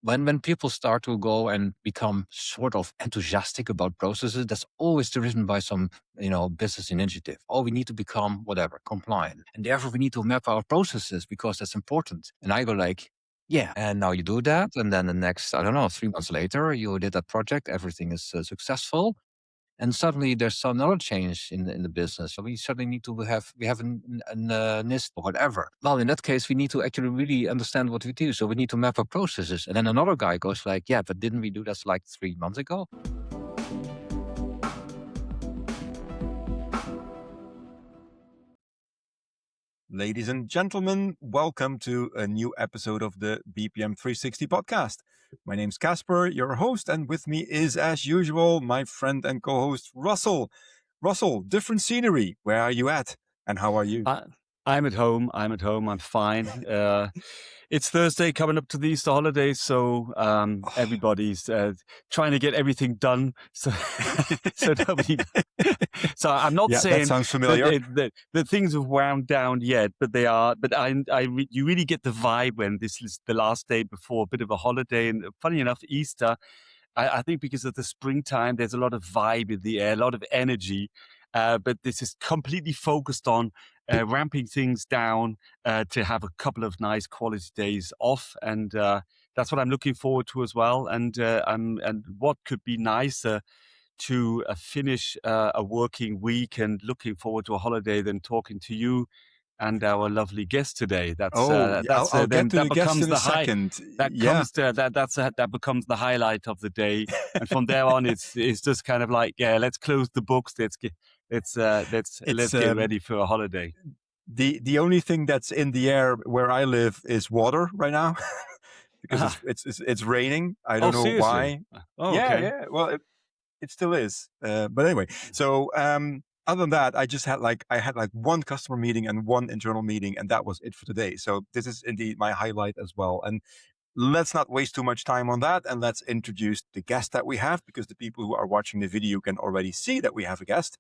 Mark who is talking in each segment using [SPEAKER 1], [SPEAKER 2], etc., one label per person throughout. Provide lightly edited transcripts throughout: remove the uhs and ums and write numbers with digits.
[SPEAKER 1] when people start to go and become sort of enthusiastic about processes, that's always driven by some, business initiative. Oh, we need to become whatever, compliant. And therefore we need to map our processes because that's important. And I go like, yeah. And now you do that. And then the next, I don't know, 3 months later, you did that project. Everything is successful. And suddenly there's some other change in the business. So we suddenly need to we have an NIST or whatever. Well, in that case, we need to actually really understand what we do. So we need to map our processes. And then another guy goes like, yeah, but didn't we do this like 3 months ago?
[SPEAKER 2] Ladies and gentlemen, welcome to a new episode of the BPM 360 podcast. My name's Caspar, your host, and with me is, as usual, my friend and co-host, Russell. Russell, different scenery. Where are you at, and how are you?
[SPEAKER 3] I'm at home. I'm fine. It's Thursday, coming up to the Easter holidays, so everybody's trying to get everything done. So nobody. So I'm not saying
[SPEAKER 2] that sounds familiar.
[SPEAKER 3] That things have wound down yet, but they are. But you really get the vibe when this is the last day before a bit of a holiday. And funny enough, Easter, I think because of the springtime, there's a lot of vibe in the air, a lot of energy. But this is completely focused on ramping things down to have a couple of nice quality days off, and that's what I'm looking forward to as well. And what could be nicer to finish a working week and looking forward to a holiday than talking to you and our lovely guest today.
[SPEAKER 2] I'll get to the guest in a second.
[SPEAKER 3] That becomes the highlight of the day, and from there on, it's just kind of like, yeah, let's close the books. Let's get ready for a holiday.
[SPEAKER 2] The only thing that's in the air where I live is water right now because it's raining. I don't know
[SPEAKER 3] seriously?
[SPEAKER 2] why.
[SPEAKER 3] Oh, okay.
[SPEAKER 2] Yeah. Well, it still is. But anyway, so other than that, I had one customer meeting and one internal meeting, and that was it for today. So this is indeed my highlight as well. And let's not waste too much time on that, and let's introduce the guest that we have, because the people who are watching the video can already see that we have a guest.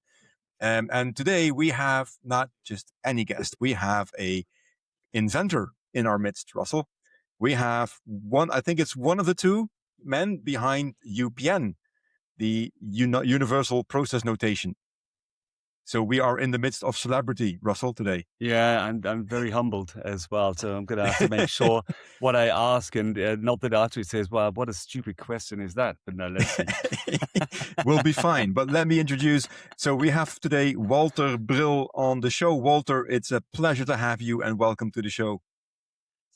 [SPEAKER 2] And today we have not just any guest. We have a inventor in our midst, Russell. We have I think it's one of the two men behind UPN, the Universal Process Notation. So we are in the midst of celebrity, Russell, today.
[SPEAKER 3] Yeah, I'm very humbled as well. So I'm going to have to make sure what I ask, and not that after it says, well, what a stupid question is that? But no, let's see.
[SPEAKER 2] We'll be fine. But let me introduce. So we have today Walter Bril on the show. Walter, it's a pleasure to have you, and welcome to the show.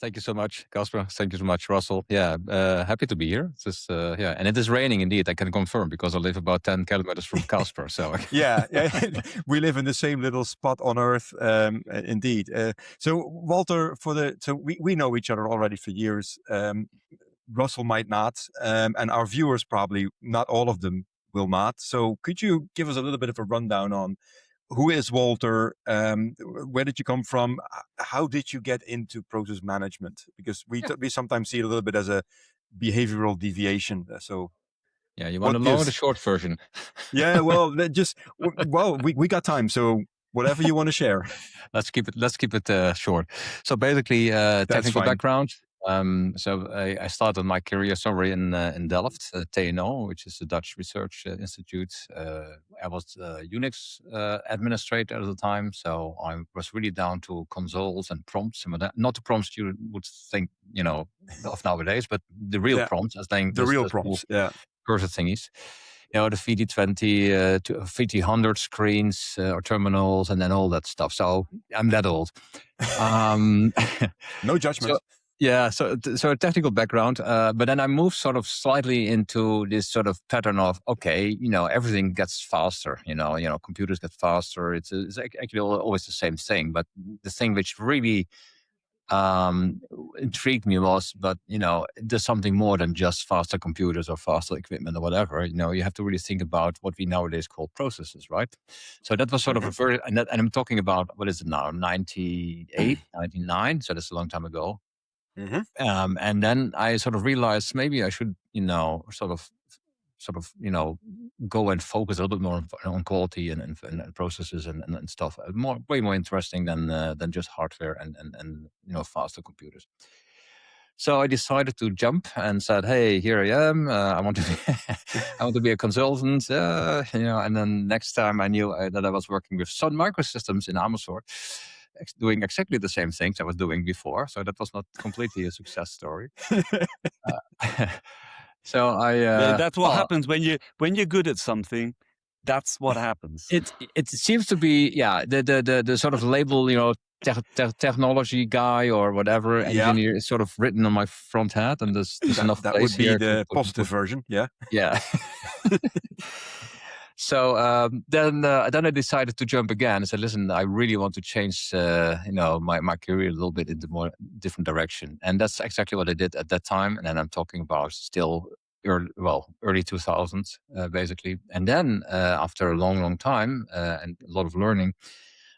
[SPEAKER 1] Thank you so much, Caspar. Thank you so much, Russell. Yeah, happy to be here. It's just, and it is raining indeed. I can confirm because I live about 10 kilometers from Caspar. So
[SPEAKER 2] yeah, we live in the same little spot on Earth, indeed. So Walter, we know each other already for years. Russell might not, and our viewers probably not all of them will not. So could you give us a little bit of a rundown on who is Walter? Where did you come from? How did you get into process management? Because we sometimes see it a little bit as a behavioral deviation. So,
[SPEAKER 1] yeah, you want to know the short version?
[SPEAKER 2] Yeah, well, we got time, so whatever you want to share.
[SPEAKER 1] Let's keep it short. So basically, technical background. So I started my career somewhere in Delft, TNO, which is the Dutch Research Institute. I was UNIX administrator at the time, so I was really down to consoles and prompts. Not the prompts you would think, of nowadays, but the real prompts. I think
[SPEAKER 2] the real prompts,
[SPEAKER 1] cursor thingies. The VD20 to VT100 screens or terminals, and then all that stuff. So I'm that old.
[SPEAKER 2] No judgment.
[SPEAKER 1] Yeah, so a technical background, but then I moved sort of slightly into this sort of pattern of, okay, everything gets faster, computers get faster. It's actually always the same thing, but the thing which really intrigued me was, but there's something more than just faster computers or faster equipment or whatever. You have to really think about what we nowadays call processes, right? So that was sort of a very, and I'm talking about, what is it now, 98, 99, so that's a long time ago.
[SPEAKER 2] Mm-hmm.
[SPEAKER 1] And then I sort of realized maybe I should, sort of, go and focus a little bit more on quality and processes and stuff. Way more interesting than just hardware and faster computers. So I decided to jump and said, "Hey, here I am. I want to be, I want to be a consultant." And then next time I knew that I was working with Sun Microsystems in Amersfoort, doing exactly the same things I was doing before. So that was not completely a success story. So
[SPEAKER 3] That's what happens when you're good at something. That's what happens.
[SPEAKER 1] it seems to be the sort of label, technology guy or whatever engineer is sort of written on my front hat, and there's enough
[SPEAKER 2] that
[SPEAKER 1] place
[SPEAKER 2] would be
[SPEAKER 1] here
[SPEAKER 2] the
[SPEAKER 1] to
[SPEAKER 2] positive version. Yeah.
[SPEAKER 1] So then I decided to jump again. I said, "Listen, I really want to change, my career a little bit into more different direction." And that's exactly what I did at that time. And then I'm talking about still early 2000s, basically. And then after a long time and a lot of learning,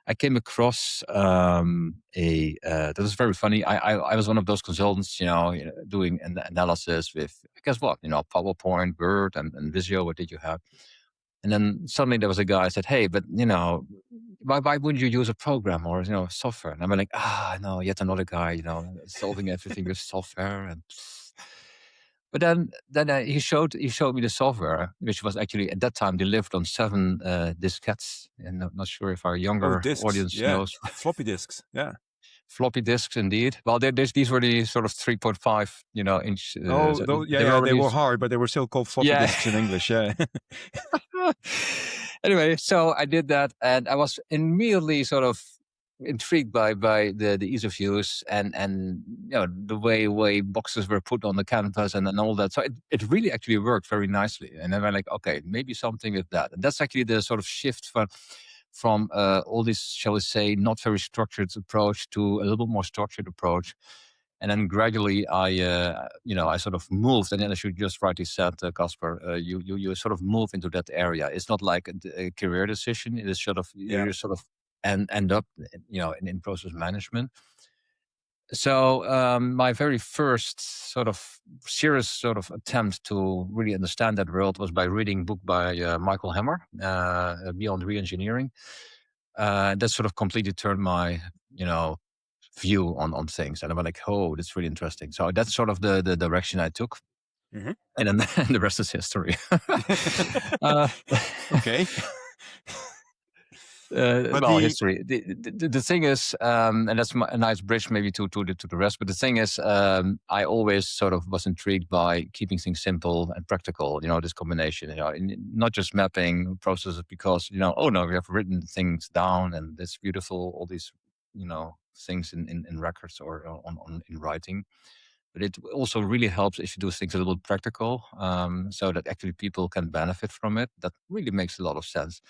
[SPEAKER 1] I came across that was very funny. I was one of those consultants, doing an analysis with, guess what, PowerPoint, Word, and Visio. What did you have? And then suddenly there was a guy who said, "Hey, but why wouldn't you use a program or software?" And I'm like, no, yet another guy, solving everything with software. And but then he showed me the software, which was actually at that time delivered on 7 diskettes. And I'm not sure if our younger
[SPEAKER 2] Discs.
[SPEAKER 1] audience
[SPEAKER 2] Yeah.
[SPEAKER 1] knows.
[SPEAKER 2] Floppy disks. Yeah.
[SPEAKER 1] Floppy disks, indeed. Well, these were the sort of 3.5, inch.
[SPEAKER 2] They were hard, but they were still called floppy disks in English. Yeah.
[SPEAKER 1] Anyway, so I did that, and I was immediately sort of intrigued by the ease of use and the way boxes were put on the canvas and all that. So it really actually worked very nicely. And then I'm like, okay, maybe something with that. And that's actually the sort of shift from all this, shall we say, not very structured approach to a little bit more structured approach. And then gradually, I sort of moved, and then as you just rightly said, Caspar, you sort of move into that area. It's not like a career decision. It is sort of you sort of end up, in process management. So my very first sort of serious sort of attempt to really understand that world was by reading a book by Michael Hammer, Beyond Reengineering. That sort of completely turned my, view on things. And I'm like, oh, that's really interesting. So that's sort of the direction I took.
[SPEAKER 2] Mm-hmm.
[SPEAKER 1] And then the rest is history.
[SPEAKER 2] Okay.
[SPEAKER 1] History. The thing is, and that's a nice bridge maybe to the rest. But the thing is, I always sort of was intrigued by keeping things simple and practical. This combination. Not just mapping processes because we have written things down and it's beautiful. All these things in records or in writing. But it also really helps if you do things a little practical, so that actually people can benefit from it. That really makes a lot of sense.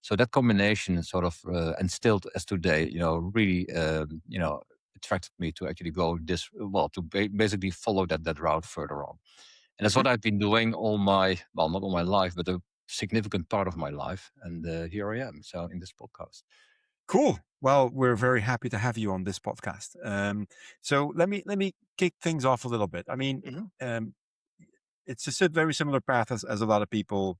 [SPEAKER 1] So that combination is sort of, and still as today, really, attracted me to actually go basically follow that route further on. And that's what I've been doing not all my life, but a significant part of my life. And here I am. So in this podcast.
[SPEAKER 2] Cool. Well, we're very happy to have you on this podcast. So let me kick things off a little bit. I mean, it's a very similar path as a lot of people,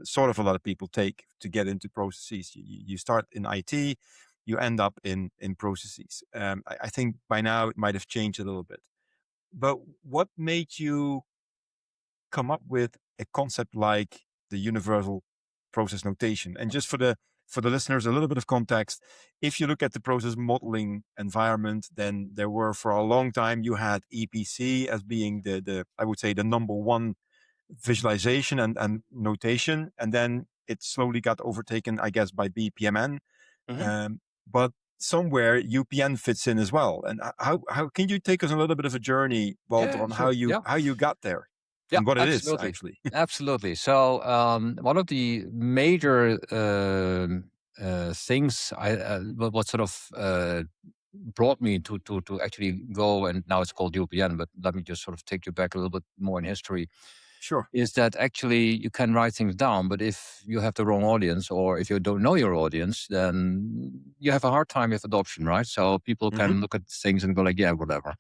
[SPEAKER 2] sort of a lot of people take to get into processes. You start in IT, you end up in processes. I think by now it might have changed a little bit. But what made you come up with a concept like the universal process notation? And just for the listeners, a little bit of context. If you look at the process modeling environment, then there were, for a long time, you had EPC as being the I would say the number one visualization and notation. And then it slowly got overtaken, I guess, by BPMN. But somewhere UPN fits in as well. And how can you take us a little bit of a journey, Walter, on how you got there? And what
[SPEAKER 1] absolutely.
[SPEAKER 2] it is, actually.
[SPEAKER 1] Absolutely. So one of the major things what sort of brought me to actually go, and now it's called UPN, but let me just sort of take you back a little bit more in history.
[SPEAKER 2] Sure.
[SPEAKER 1] Is that actually you can write things down, but if you have the wrong audience or if you don't know your audience, then you have a hard time with adoption, right? So people can look at things and go like, yeah, whatever.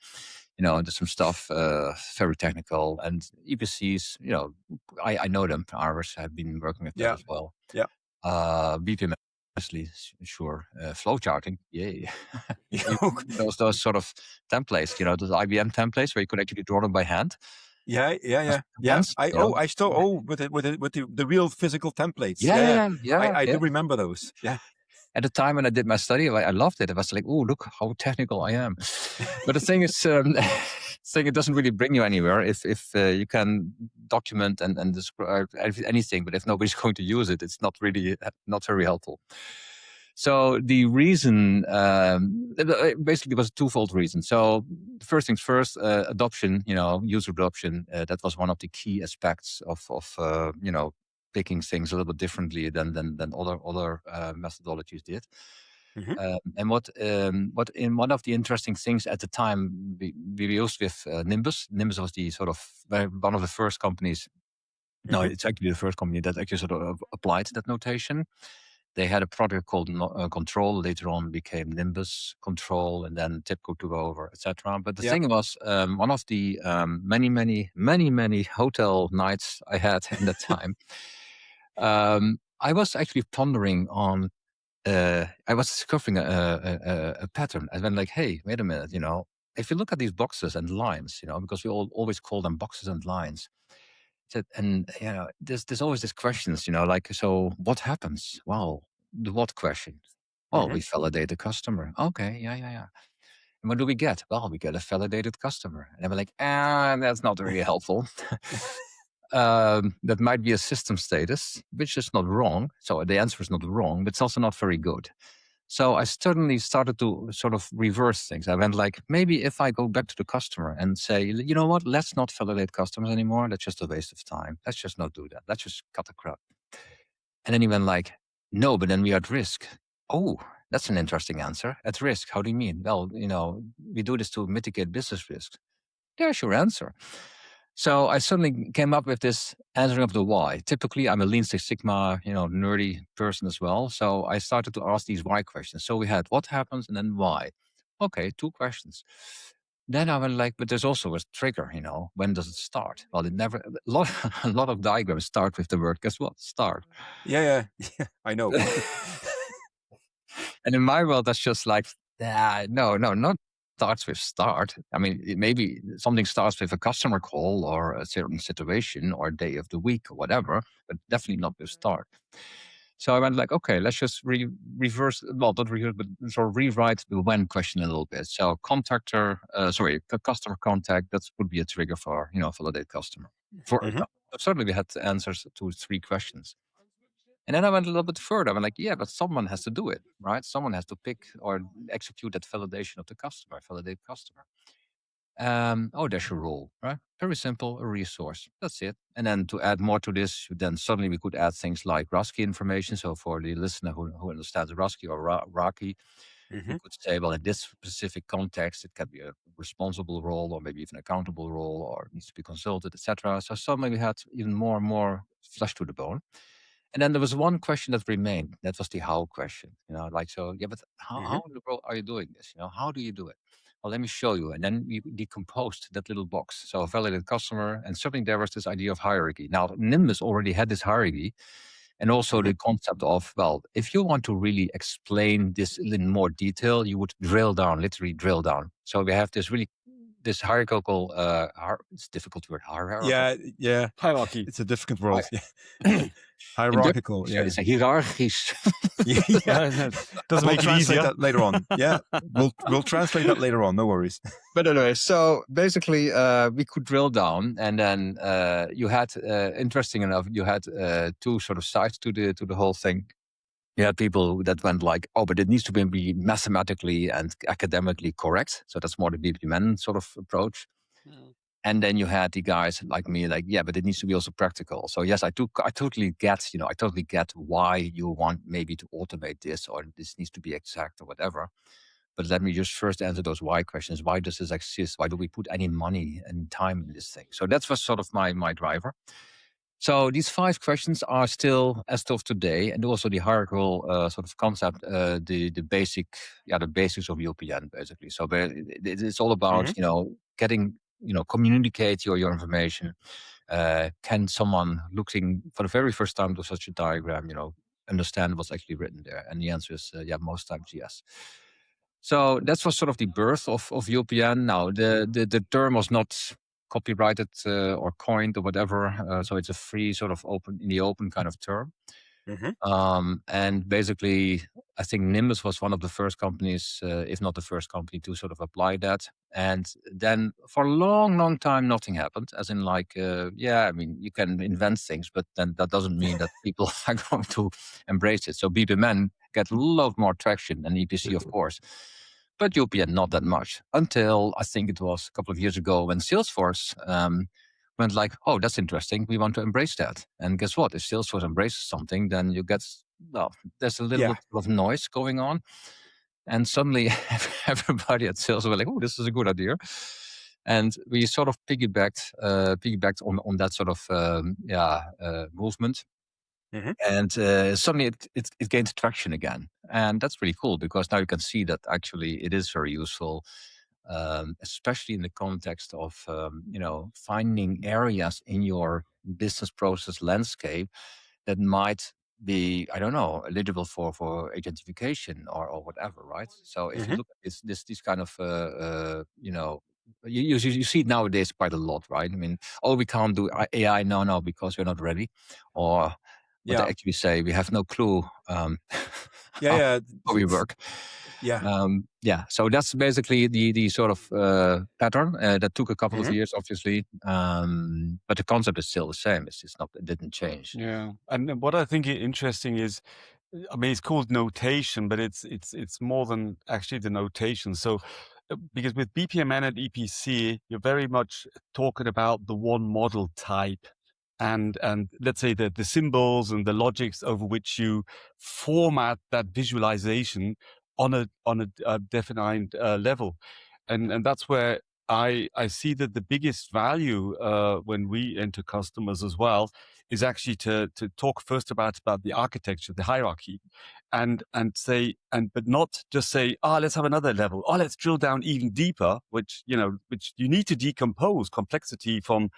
[SPEAKER 1] There's some stuff very technical, and EPCs, I know them. Ours have been working with that as well.
[SPEAKER 2] Yeah.
[SPEAKER 1] BPM. sure. Flowcharting, yay.
[SPEAKER 2] Yeah.
[SPEAKER 1] those sort of templates, those IBM templates where you could actually draw them by hand.
[SPEAKER 2] Yeah.
[SPEAKER 1] Hands,
[SPEAKER 2] I still with the real physical templates.
[SPEAKER 1] Yeah.
[SPEAKER 2] I do remember those. Yeah.
[SPEAKER 1] At the time when I did my study, I loved it. I was like, oh, look how technical I am. But the thing is, saying it doesn't really bring you anywhere if you can document and describe anything, but if nobody's going to use it, it's not really not very helpful. So the reason, basically, was a twofold reason. So first things first, adoption, user adoption. That was one of the key aspects of picking things a little bit differently than other methodologies did.
[SPEAKER 2] Mm-hmm.
[SPEAKER 1] And what in one of the interesting things at the time we used with Nimbus. Nimbus was the sort of one of the first companies. No,
[SPEAKER 2] Mm-hmm.
[SPEAKER 1] it's actually the first company that actually sort of applied that notation. They had a product called Control. Later on became Nimbus Control, and then TIBCO took over, etc. But the thing was, one of the many hotel nights I had in that time, I was actually pondering on. I was discovering a pattern. I went like, hey, wait a minute, if you look at these boxes and lines, because we always call them boxes and lines. And there's always these questions, like, so what happens? Well, the what question? Well,
[SPEAKER 2] Mm-hmm.
[SPEAKER 1] we validate the customer. Okay, yeah. And what do we get? Well, we get a validated customer. And I'm like, that's not really helpful. That might be a system status, which is not wrong. So the answer is not wrong, but it's also not very good. So I suddenly started to sort of reverse things. I went like, maybe if I go back to the customer and say, you know what, let's not validate customers anymore. That's just a waste of time. Let's just not do that. Let's just cut the crap. And then he went like, no, but then we are at risk. Oh, that's an interesting answer. At risk. How do you mean? Well, we do this to mitigate business risk. There's your answer. So I suddenly came up with this answering of the why. Typically, I'm a Lean Six Sigma, nerdy person as well. So I started to ask these why questions. So we had what happens and then why. Okay, 2 questions. Then I went like, but there's also a trigger, when does it start? Well, it never, a lot of diagrams start with the word, guess what? Start.
[SPEAKER 2] Yeah. I know.
[SPEAKER 1] And in my world, that's just like, no, not starts with start. I mean, maybe something starts with a customer call or a certain situation or a day of the week or whatever, but definitely not with start. So I went like, okay, let's just reverse, well, not reverse, but sort of rewrite the when question a little bit. So customer contact, that would be a trigger for, validate customer.
[SPEAKER 2] Mm-hmm.
[SPEAKER 1] Certainly we had answers to 3 questions. And then I went a little bit further. I went like, yeah, but someone has to do it, right? Someone has to pick or execute that validation of the customer, validate customer. There's your role, right? Very simple, a resource. That's it. And then to add more to this, then suddenly we could add things like RASCI information. So for the listener who understands RASCI or RACI,
[SPEAKER 2] Mm-hmm.
[SPEAKER 1] we could say, well, in this specific context, it can be a responsible role or maybe even accountable role or needs to be consulted, etc. So suddenly we had even more and more flesh to the bone. And then there was one question that remained. That was the how question. Like, so, yeah, but how in the world are you doing this? How do you do it? Well, let me show you. And then we decomposed that little box. So a validated customer, and certainly there was this idea of hierarchy. Now, Nimbus already had this hierarchy. And also the concept of, well, if you want to really explain this in more detail, you would drill down, literally drill down. So we have this hierarchical, it's a difficult word, hierarchical.
[SPEAKER 2] Yeah.
[SPEAKER 3] Hierarchy.
[SPEAKER 2] It's a difficult word. Yeah. Hierarchical.
[SPEAKER 1] Yeah, it's a hierarchisch.
[SPEAKER 2] Yeah.
[SPEAKER 3] Doesn't make it
[SPEAKER 2] translate
[SPEAKER 3] easier.
[SPEAKER 2] that later on. Yeah, we'll translate that later on. No worries.
[SPEAKER 1] But anyway, so basically, we could drill down, and then you had, interesting enough, you had 2 sort of sides to the whole thing. You had people that went like, oh, but it needs to be mathematically and academically correct. So that's more the BPMN sort of approach. And then you had the guys like me, like, yeah, but it needs to be also practical. So yes, I totally get why you want maybe to automate this or this needs to be exact or whatever. But let me just first answer those why questions. Why does this exist? Why do we put any money and time in this thing? So that was sort of my driver. So these 5 questions are still as of today, and also the hierarchical sort of concept, the basics of UPN basically. So it's all about getting communicate your information. Can someone looking for the very first time to such a diagram, understand what's actually written there? And the answer is yeah, most times yes. So that was sort of the birth of UPN. Now the term was not copyrighted or coined or whatever, so it's a free sort of in the open kind of term. And basically, I think Nimbus was one of the first companies, if not the first company, to sort of apply that. And then for a long, long time, nothing happened. As in, like, yeah, I mean, you can invent things, but then that doesn't mean that people are going to embrace it. So BPMN get a lot more traction than EPC, of course. But UPN, not that much. Until I think it was a couple of years ago when Salesforce went like, oh, that's interesting. We want to embrace that. And guess what? If Salesforce embraces something, then you get, well, there's a little bit of noise going on. And suddenly everybody at Salesforce were like, oh, this is a good idea. And we sort of piggybacked on that sort of movement. And suddenly it gained traction again. And that's really cool because now you can see that actually it is very useful. Especially in the context of finding areas in your business process landscape that might be, I don't know, eligible for identification or whatever, right? So if you look at this kind of you see it nowadays quite a lot, right? I mean, oh, we can't do AI, no, because we're not ready, or what they actually say, we have no clue how we work. So that's basically the sort of pattern that took a couple of years, obviously, but the concept is still the same. It didn't change.
[SPEAKER 3] Yeah, and what I think is interesting is, I mean, it's called notation, but it's more than actually the notation. So, because with BPMN and EPC, you're very much talking about the one model type, and let's say the symbols and the logics over which you format that visualization on a defined level, and that's where I see that the biggest value when we enter customers as well is actually to talk first about the architecture, the hierarchy, and say, but not just say, let's have another level, let's drill down even deeper, which you need to decompose complexity from,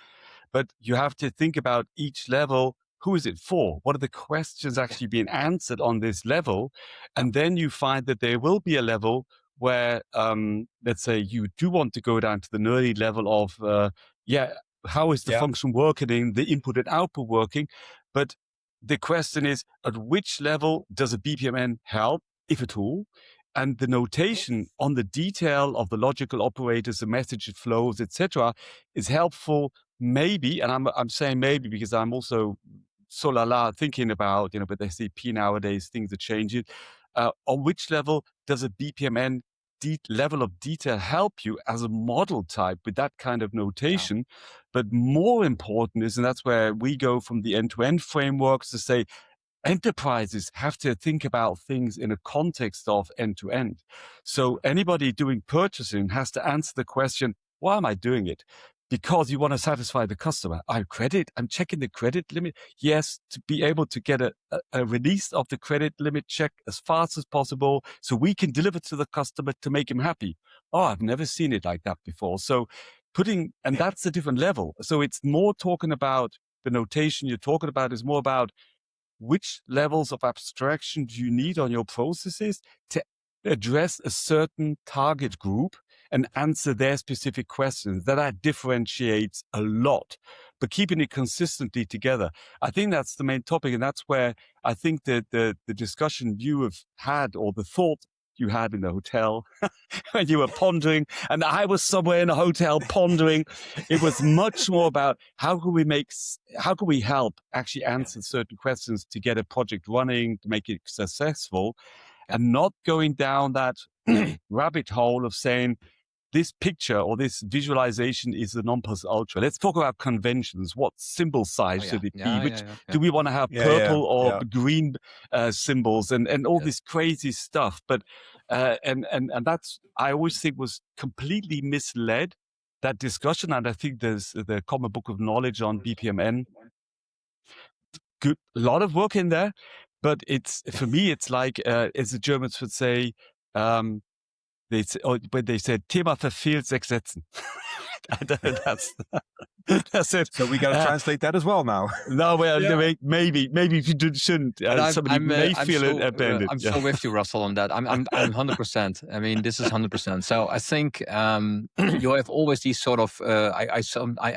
[SPEAKER 3] but you have to think about each level. Who is it for? What are the questions actually being answered on this level? And then you find that there will be a level where, let's say you do want to go down to the nerdy level of, how is the function working, the input and output working? But the question is, at which level does a BPMN help, if at all? And the notation on the detail of the logical operators, the message flows, etc., is helpful. Maybe, and I'm saying maybe because I'm also thinking about, with SAP nowadays, things are changing. On which level does a BPMN level of detail help you as a model type with that kind of notation? But more important is, and that's where we go from the end-to-end frameworks to say, enterprises have to think about things in a context of end-to-end. So anybody doing purchasing has to answer the question, why am I doing it? Because you want to satisfy the customer. I'm checking the credit limit. Yes, to be able to get a release of the credit limit check as fast as possible so we can deliver to the customer to make him happy. I've never seen it like that before. So and that's a different level. So it's more talking about the notation you're talking about is more about which levels of abstraction do you need on your processes to address a certain target group and answer their specific questions. That differentiates a lot, but keeping it consistently together. I think that's the main topic. And that's where I think that the discussion you have had, or the thought you had in the hotel when you were pondering, and I was somewhere in a hotel pondering, it was much more about how can we help actually answer certain questions to get a project running, to make it successful, and not going down that rabbit hole of saying, this picture or this visualization is the non plus ultra. Let's talk about conventions. What symbol size should it be? Do we want to have purple or green symbols and all this crazy stuff? But and that's, I always think, was completely misled, that discussion. And I think there's the Common Book of Knowledge on BPMN. Good, a lot of work in there, but for me, it's like, as the Germans would say, when they said Thema verfehlt sechs Sätzen. That's it.
[SPEAKER 2] So we got to translate that as well now.
[SPEAKER 3] No, well, maybe if you shouldn't. Somebody may feel abandoned.
[SPEAKER 1] I'm so with you, Russell, on that. I'm 100%. I mean, this is 100%. So I think you have always these sort of. I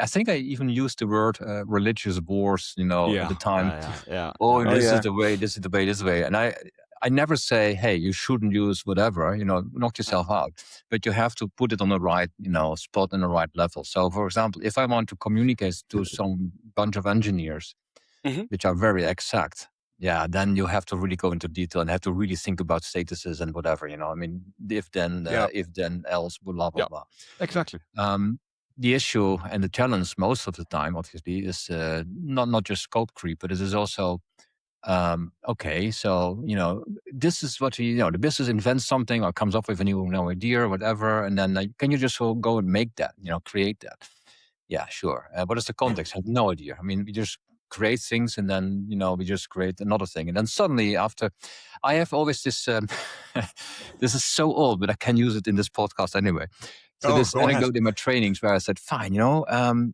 [SPEAKER 1] think I even used the word religious wars. At the time. This is the way. This is the way. This way. And I never say, hey, you shouldn't use whatever, knock yourself out. But you have to put it on the right, spot and the right level. So, for example, if I want to communicate to some bunch of engineers, which are very exact, then you have to really go into detail and have to really think about statuses and whatever, I mean, if then, else, blah, blah, blah.
[SPEAKER 3] Exactly.
[SPEAKER 1] The issue and the challenge most of the time, obviously, is not just scope creep, but it is also... okay, so this is what the business invents something or comes up with a new idea or whatever, and then can you just go and make that, create that? Yeah, sure. What is the context? I have no idea. I mean, we just create things, and then we just create another thing, and then suddenly after, I have always this. This is so old, but I can use it in this podcast anyway. So this anecdote in my trainings where I said, fine,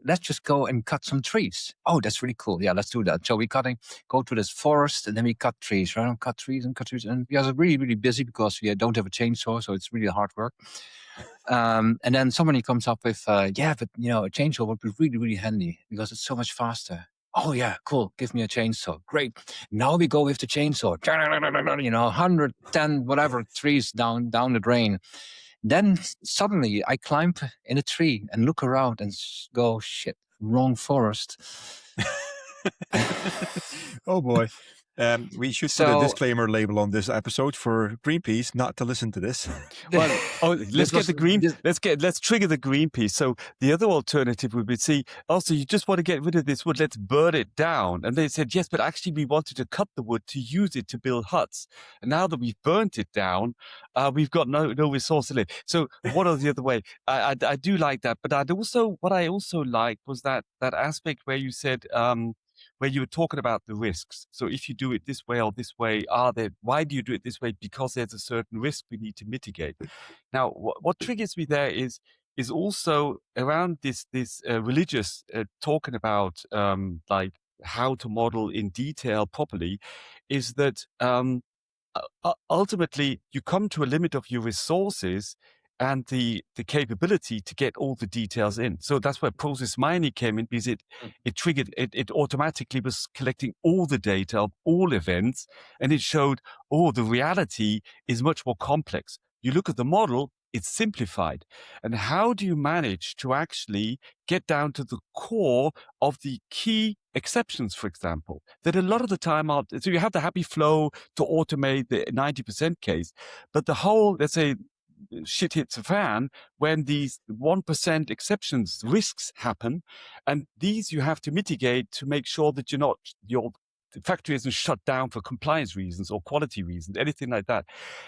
[SPEAKER 1] let's just go and cut some trees. Oh, that's really cool. Yeah, let's do that. So we go to this forest, and then we cut trees, right? Cut trees. And we are really, really busy because we don't have a chainsaw, so it's really hard work. And then somebody comes up with, but a chainsaw would be really, really handy because it's so much faster. Oh yeah, cool. Give me a chainsaw. Great. Now we go with the chainsaw. 110 whatever trees down the drain. Then suddenly I climb in a tree and look around and go, shit, wrong forest.
[SPEAKER 2] Oh boy. We should put a disclaimer label on this episode for Greenpeace not to listen to this.
[SPEAKER 3] Well, let's trigger the Greenpeace. So the other alternative would be, also you just want to get rid of this wood, let's burn it down. And they said, yes, but actually we wanted to cut the wood to use it to build huts. And now that we've burnt it down, we've got no resource to live. So what are the other way? I do like that. But what I also liked was that aspect where you said, where you were talking about the risks. So if you do it this way or this way, why do you do it this way? Because there's a certain risk we need to mitigate. Now, what triggers me there is also around this religious talking about like how to model in detail properly, is that ultimately you come to a limit of your resources and the capability to get all the details in. So that's where process mining came in, because it triggered, it automatically was collecting all the data of all events, and it showed, the reality is much more complex. You look at the model, it's simplified. And how do you manage to actually get down to the core of the key exceptions, for example, that a lot of the time so you have the happy flow to automate the 90% case, but the whole, let's say, shit hits a fan when these 1% exceptions risks happen, and these you have to mitigate to make sure that your factory isn't shut down for compliance reasons or quality reasons, anything like that.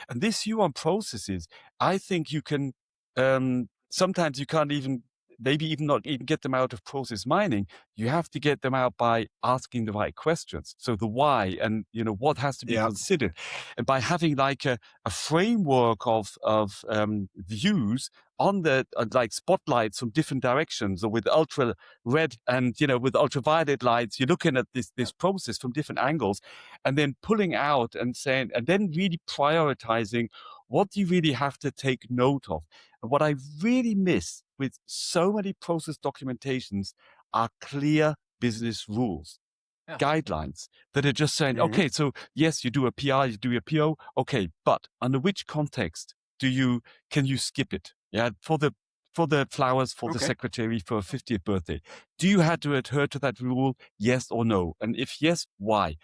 [SPEAKER 3] And this view on processes, I think you can sometimes you can't maybe not even get them out of process mining. You have to get them out by asking the right questions. So the why and what has to be considered, and by having like a framework of views on the like spotlights from different directions, or with ultra red and with ultraviolet lights, you're looking at this process from different angles, and then pulling out and saying, and then really prioritizing what do you really have to take note of. And what I really miss with so many process documentations are clear business rules, guidelines that are just saying, okay, so yes, you do a PR, you do a PO, okay, but under which context can you skip it? Yeah, for the flowers for the secretary for a 50th birthday. Do you have to adhere to that rule? Yes or no? And if yes, why?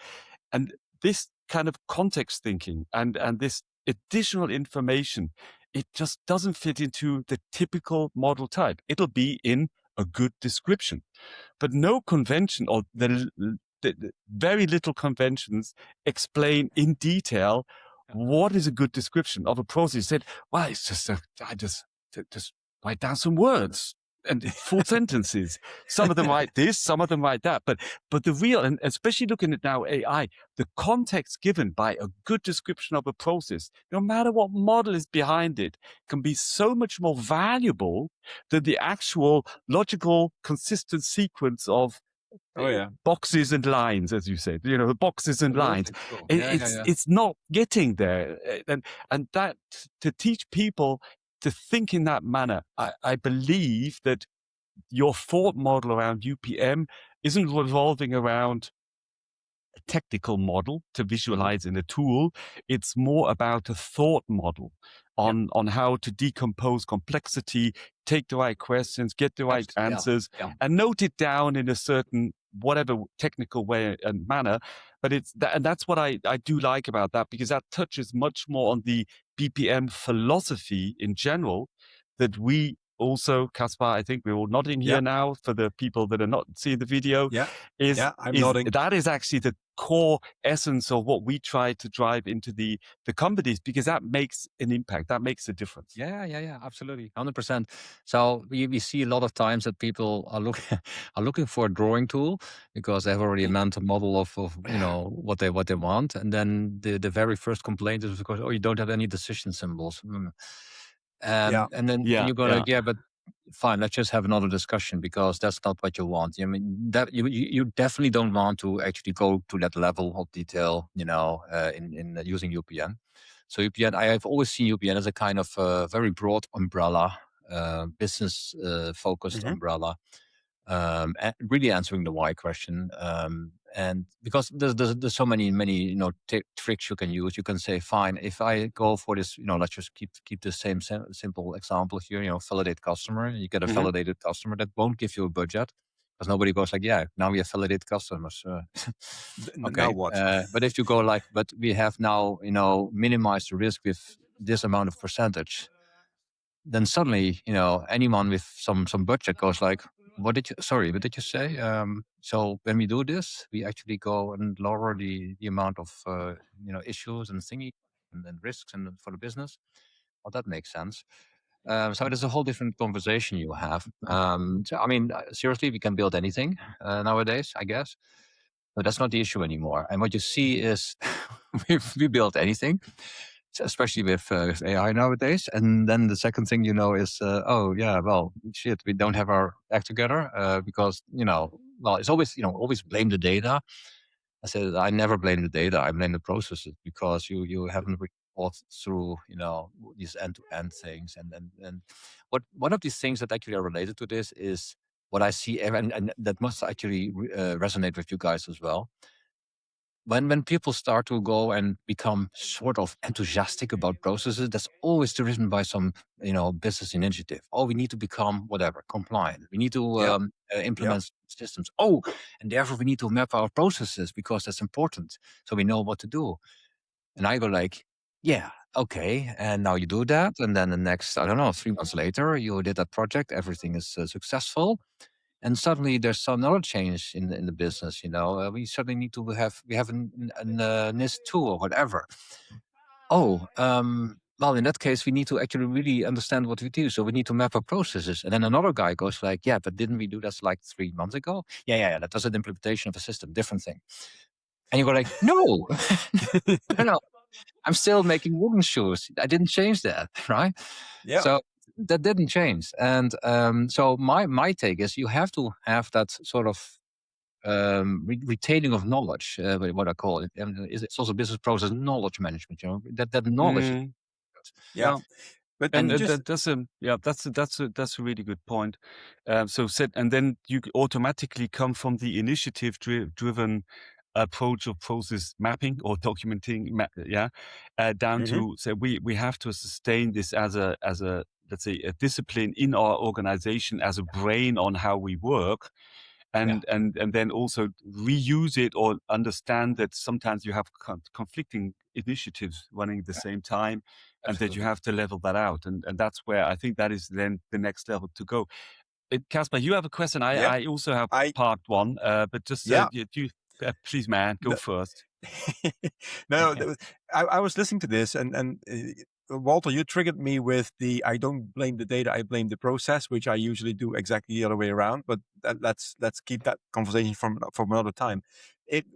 [SPEAKER 3] And this kind of context thinking and this additional information, it just doesn't fit into the typical model type. It'll be in a good description, but no convention, or the very little conventions explain in detail what is a good description of a process. You said, well, it's just I just write down some words. and full sentences. Some of them write this, some of them write that. But the real, and especially looking at now AI, the context given by a good description of a process, no matter what model is behind it, can be so much more valuable than the actual logical, consistent sequence of
[SPEAKER 2] Oh yeah,
[SPEAKER 3] boxes and lines, as you said. You know, the boxes and lines.
[SPEAKER 1] Absolutely. Cool. Yeah.
[SPEAKER 3] It's not getting there, and that to teach people to think in that manner, I believe that your thought model around UPM isn't revolving around a technical model to visualize in a tool. It's more about a thought model on how to decompose complexity, take the right questions, get the right answers, and note it down in a certain whatever technical way and manner. But it's that, and that's what I do like about that, because that touches much more on the BPM philosophy in general that we also, Caspar, I think we're all nodding here now for the people that are not seeing the video.
[SPEAKER 2] I'm nodding.
[SPEAKER 3] That is actually the core essence of what we try to drive into the companies, because that makes an impact, that makes a difference.
[SPEAKER 1] Yeah, absolutely, 100%. So we see a lot of times that people are looking for a drawing tool because they have already a mental model of what they want, and then the very first complaint is because, oh, you don't have any decision symbols. And then you go like, but fine, let's just have another discussion, because that's not what you want. I mean, that you definitely don't want to actually go to that level of detail, in using UPN. So UPN, I have always seen UPN as a kind of very broad umbrella, business focused umbrella, and really answering the why question. And because there's so many tricks you can use. You can say, fine, if I go for this, let's just keep the same simple example here. Validate customer. You get a validated customer that won't give you a budget, because nobody goes like, yeah, now we have validated customers. Okay,
[SPEAKER 2] now what?
[SPEAKER 1] But if you go like, but we have now minimized the risk with this amount of percentage, then suddenly anyone with some budget goes like, what did you say? So when we do this, we actually go and lower the amount of issues and thingy and risks and for the business. Well, that makes sense. So there's a whole different conversation you have. So I mean, seriously, we can build anything nowadays, I guess. But that's not the issue anymore. And what you see is we build anything, especially with AI nowadays. And then the second thing is, oh yeah, well, shit, we don't have our act together because well, it's always always blame the data. I said I never blame the data. I blame the processes, because you haven't thought through these end-to-end things. And what one of these things that actually are related to this is what I see, and that must actually resonate with you guys as well. When people start to go and become sort of enthusiastic about processes, that's always driven by some business initiative. Oh, we need to become whatever compliant. We need to implement systems. Oh, and therefore we need to map our processes, because that's important, so we know what to do. And I go like, yeah, okay. And now you do that, and then the next, I don't know, 3 months later, you did that project. Everything is successful. And suddenly there's another change in the business. We suddenly need to have an NIST 2 or whatever. Oh, well, in that case, we need to actually really understand what we do. So we need to map our processes. And then another guy goes like, yeah, but didn't we do this like 3 months ago? Yeah. That was an implementation of a system, different thing. And you go like, no, no, I'm still making wooden shoes. I didn't change that, right?
[SPEAKER 2] Yeah.
[SPEAKER 1] So that didn't change. And so my take is you have to have that sort of retaining of knowledge, what I call it. And it's also business process knowledge management, that knowledge.
[SPEAKER 2] Yeah. But
[SPEAKER 3] and
[SPEAKER 2] just,
[SPEAKER 3] that's a really good point. And then you automatically come from the initiative driven approach of process mapping or documenting, down to say we have to sustain this as a let's say a discipline in our organization, as a brain on how we work. And then also reuse it, or understand that sometimes you have conflicting initiatives running at the same time. And that you have to level that out. And that's where I think that is then the next level to go. Caspar, you have a question. I also have part one, but just please, man, go first.
[SPEAKER 2] No, I was listening to this, and Walter, you triggered me with the I don't blame the data, I blame the process, which I usually do exactly the other way around. But let's keep that conversation from another time.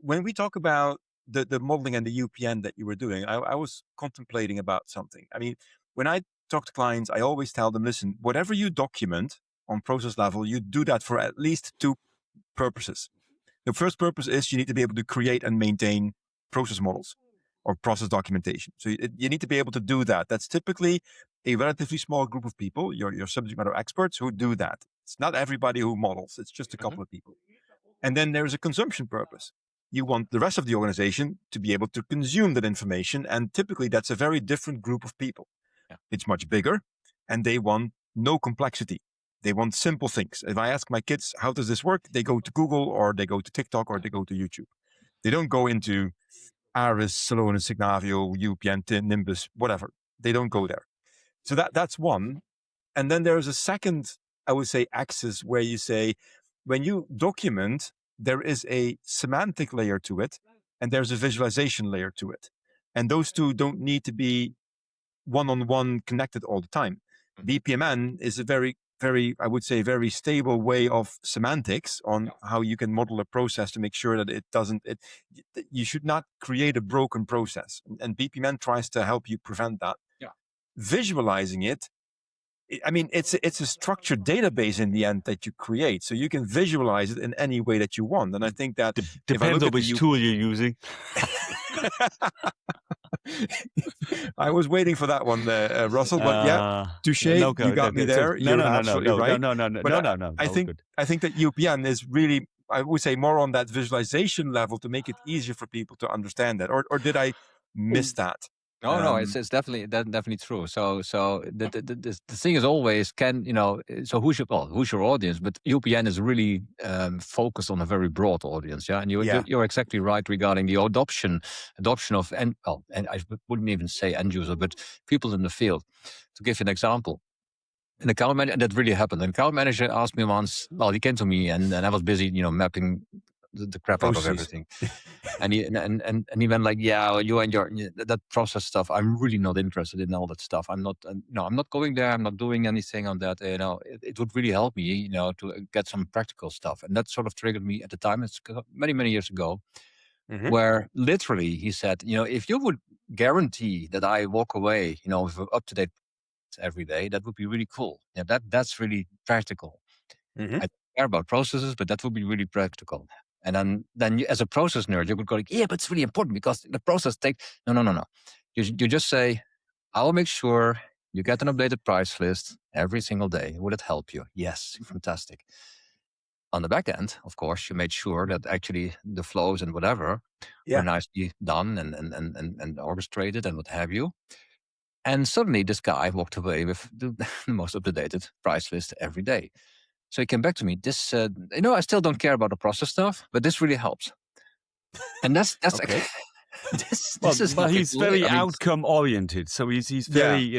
[SPEAKER 2] When we talk about the modeling and the UPN that you were doing, I was contemplating about something. I mean, when I talk to clients, I always tell them, listen, whatever you document on process level, you do that for at least two purposes. The first purpose is you need to be able to create and maintain process models or process documentation. So you need to be able to do that. That's typically a relatively small group of people, your subject matter experts, who do that. It's not everybody who models. It's just a couple of people. And then there's a consumption purpose. You want the rest of the organization to be able to consume that information. And typically that's a very different group of people.
[SPEAKER 1] Yeah.
[SPEAKER 2] It's much bigger and they want no complexity. They want simple things. If I ask my kids, how does this work? They go to Google or they go to TikTok or they go to YouTube. They don't go into Aris, Celonis, Signavio, UPN, Nimbus, whatever. They don't go there. So that's one. And then there's a second, I would say, axis where you say, when you document, there is a semantic layer to it and there's a visualization layer to it. And those two don't need to be one-on-one connected all the time. BPMN is a very, I would say, very stable way of semantics on how you can model a process to make sure that you should not create a broken process. And BPMN tries to help you prevent that.
[SPEAKER 1] Yeah.
[SPEAKER 2] Visualizing it, I mean, it's a structured database in the end that you create. So you can visualize it in any way that you want. And I think that
[SPEAKER 3] depends on which tool you're using.
[SPEAKER 2] I was waiting for that one, Russell, but yeah, touche, you got me there. You're absolutely right.
[SPEAKER 3] No.
[SPEAKER 2] I think that UPN is really, I would say, more on that visualization level to make it easier for people to understand that. Or did I miss that?
[SPEAKER 1] No, it's definitely true. So the thing is always so who's your audience? But UPN is really focused on a very broad audience, yeah. And you're exactly right regarding the adoption of and I wouldn't even say end user, but people in the field. To give you an example, an account manager, that really happened. An account manager asked me once. Well, he came to me and I was busy, mapping the crap out of everything. And he went like, yeah, you and that process stuff, I'm really not interested in all that stuff. I'm not going there. I'm not doing anything on that. It would really help me, to get some practical stuff. And that sort of triggered me at the time. It's many, many years ago, where literally he said, if you would guarantee that I walk away, with up-to-date every day, that would be really cool. Yeah, that's really practical. I don't care about processes, but that would be really practical. And then you, as a process nerd, you could go like, yeah, but it's really important because the process takes... No. You just say, I will make sure you get an updated price list every single day. Would it help you? Yes, fantastic. On the back end, of course, you made sure that actually the flows and whatever were nicely done and orchestrated and what have you. And suddenly this guy walked away with the most up-to-date price list every day. So he came back to me. This, I still don't care about the process stuff, but this really helps. And that's
[SPEAKER 2] okay.
[SPEAKER 1] this is.
[SPEAKER 3] But he's very outcome oriented, so he's very.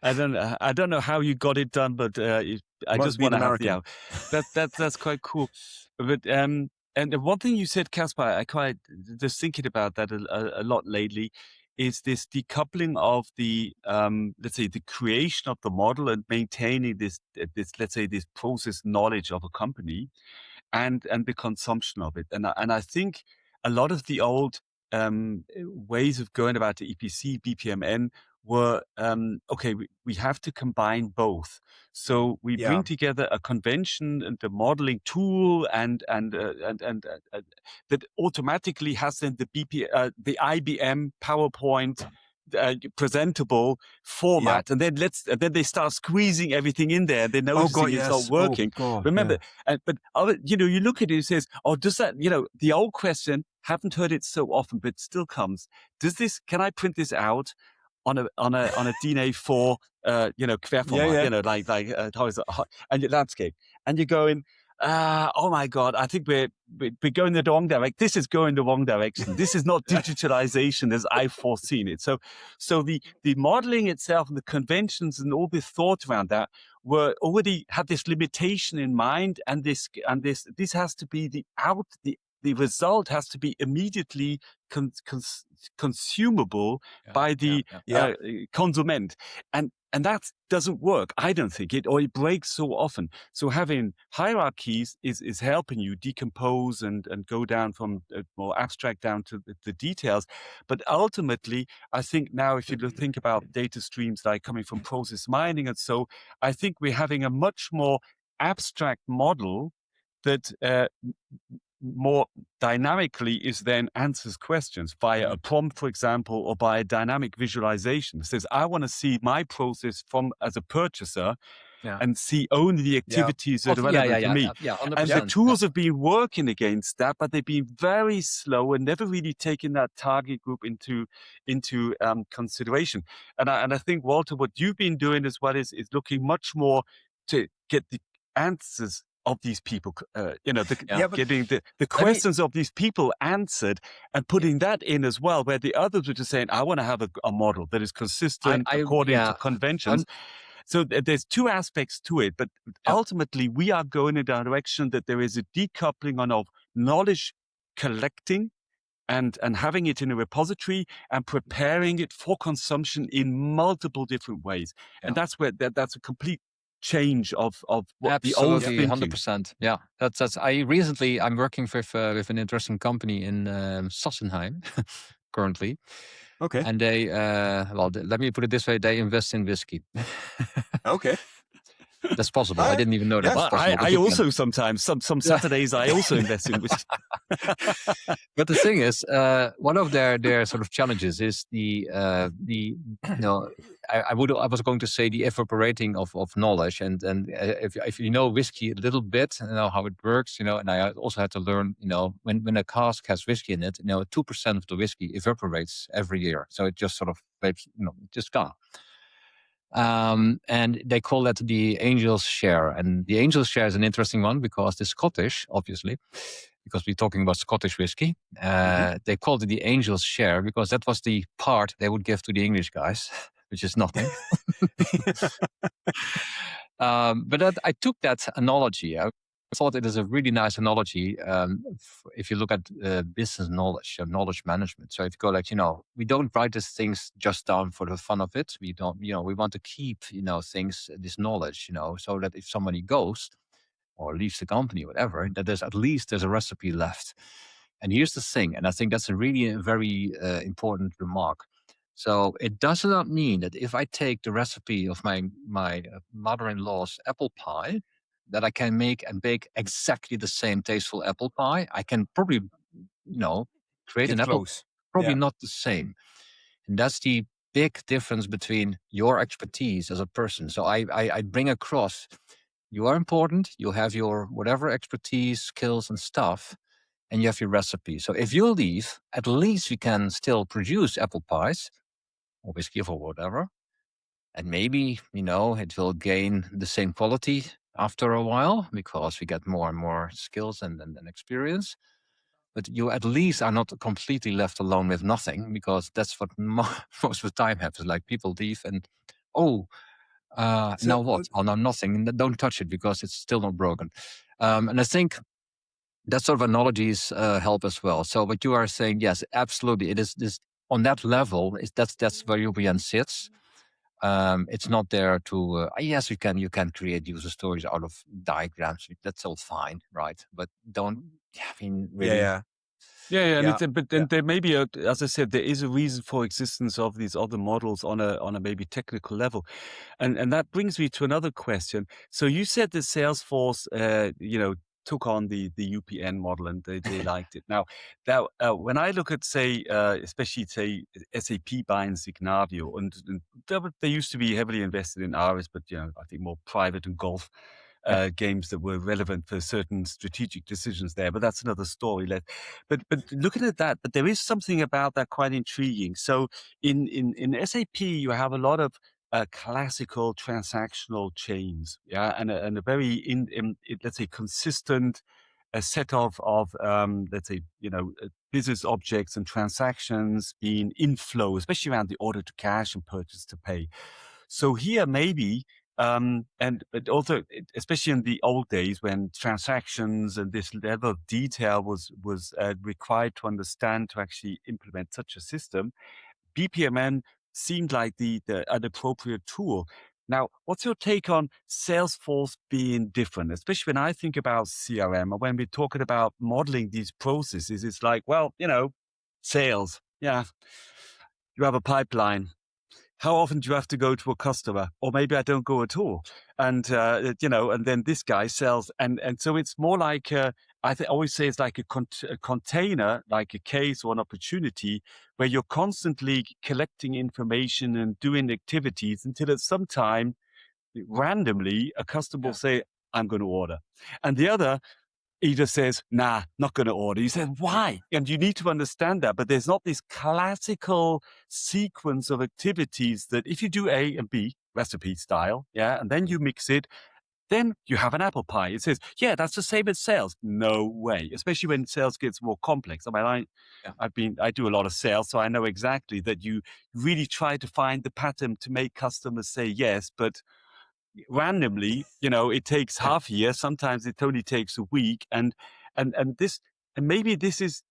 [SPEAKER 3] I don't know how you got it done, but I just want to have the out. That's quite cool. But and one thing you said, Caspar, I quite just thinking about that a lot lately. Is this decoupling of the, let's say, the creation of the model and maintaining this, let's say, this process knowledge of a company, and the consumption of it. And I think a lot of the old ways of going about the EPC, BPMN were, we have to combine both. So we bring together a convention and the modeling tool and that automatically has then the IBM PowerPoint presentable format, and then they start squeezing everything in there. They notice it's not working. Remember, but you look at it, it says, does that, the old question, haven't heard it so often, but still comes. Can I print this out on a DIN A4, querformat, like how is it, and your landscape, and you're going, oh my God, I think we're going the wrong direction. This is going the wrong direction. This is not digitalization as I've foreseen it. So the modeling itself and the conventions and all this thought around that were already had this limitation in mind, and this has to be the the result has to be immediately consumable by the consument, and that doesn't work. I don't think it breaks so often. So having hierarchies is helping you decompose and go down from more abstract down to the details. But ultimately, I think now if you think about data streams like coming from process mining and so, I think we're having a much more abstract model that more dynamically is then answers questions via a prompt, for example, or by a dynamic visualization. It says, I want to see my process from as a purchaser and see only the activities that are relevant to me. And the tools have been working against that, but they've been very slow and never really taken that target group into consideration. And I think, Walter, what you've been doing as well is looking much more to get the answers of these people, getting the questions of these people answered and putting that in as well, where the others were just saying, I want to have a model that is consistent according to conventions. So there's two aspects to it, but ultimately we are going in a direction that there is a decoupling of knowledge collecting and having it in a repository and preparing it for consumption in multiple different ways. And that's where that's a complete change of what
[SPEAKER 1] Absolutely,
[SPEAKER 3] the old thinking.
[SPEAKER 1] 100%. Yeah, that's. I'm working with an interesting company in Sassenheim currently.
[SPEAKER 2] Okay.
[SPEAKER 1] And they, let me put it this way: they invest in whiskey.
[SPEAKER 2] Okay.
[SPEAKER 1] That's possible. I didn't even know that.
[SPEAKER 2] Yes.
[SPEAKER 3] I also sometimes some Saturdays I also invest in whiskey.
[SPEAKER 1] But the thing is, one of their sort of challenges is I was going to say the evaporating of knowledge, and if you know whiskey a little bit, you know how it works, and I also had to learn, when a cask has whiskey in it, 2% of the whiskey evaporates every year, so it just sort of just gone. And they call that the angel's share. And the angel's share is an interesting one because the Scottish, obviously, because we're talking about Scottish whiskey, they called it the angel's share because that was the part they would give to the English guys, which is nothing. But I took that analogy. I thought it is a really nice analogy if you look at business knowledge, knowledge management. So if you go we don't write these things just down for the fun of it. We don't, we want to keep, things, this knowledge, so that if somebody goes or leaves the company, whatever, that there's a recipe left. And here's the thing, and I think that's a really very important remark. So it does not mean that if I take the recipe of my mother-in-law's apple pie, that I can make and bake exactly the same tasteful apple pie. I can probably, create an apple, probably not the same. And that's the big difference between your expertise as a person. So I bring across, you are important, you have your whatever expertise, skills and stuff, and you have your recipe. So if you leave, at least we can still produce apple pies or whiskey or whatever. And maybe, it will gain the same quality after a while because we get more and more skills and experience. But you at least are not completely left alone with nothing, because that's what most of the time happens. Like people leave and, now what? Oh, now nothing. Don't touch it because it's still not broken. And I think that sort of analogies help as well. So what you are saying, yes, absolutely. It is this on that level. That's where UPN sits. It's not there to. Yes, you can create user stories out of diagrams. That's all fine, right? But don't. I mean, really.
[SPEAKER 3] And there may be, as I said, there is a reason for existence of these other models on a maybe technical level, and that brings me to another question. So you said that Salesforce, took on the UPN model and they liked it. Now, when I look at, say, especially, say, SAP buying Signavio, and they used to be heavily invested in Aris, but, I think more private and golf games that were relevant for certain strategic decisions there. But that's another story. But looking at that, but there is something about that quite intriguing. So in SAP, you have a lot of classical transactional chains, and a very let's say consistent set of let's say business objects and transactions being in flow, especially around the order to cash and purchase to pay. So here maybe But also, especially in the old days when transactions and this level of detail was required to understand to actually implement such a system, BPMN seemed like an appropriate tool. Now, what's your take on Salesforce being different, especially when I think about CRM or when we're talking about modeling these processes? It's like, well, sales, yeah, you have a pipeline. How often do you have to go to a customer? Or maybe I don't go at all. And, and then this guy sells. And so it's more like, always say it's like a container, like a case or an opportunity where you're constantly collecting information and doing activities until at some time, randomly, a customer will say, I'm going to order. And the other, he just says, nah, not going to order. You say, why? And you need to understand that. But there's not this classical sequence of activities that if you do A and B, recipe style, and then you mix it, then you have an apple pie. It says, yeah, that's the same as sales. No way, especially when sales gets more complex. I mean, I do a lot of sales, so I know exactly that you really try to find the pattern to make customers say yes, but randomly, it takes half a year. Sometimes it only takes a week. And maybe this is,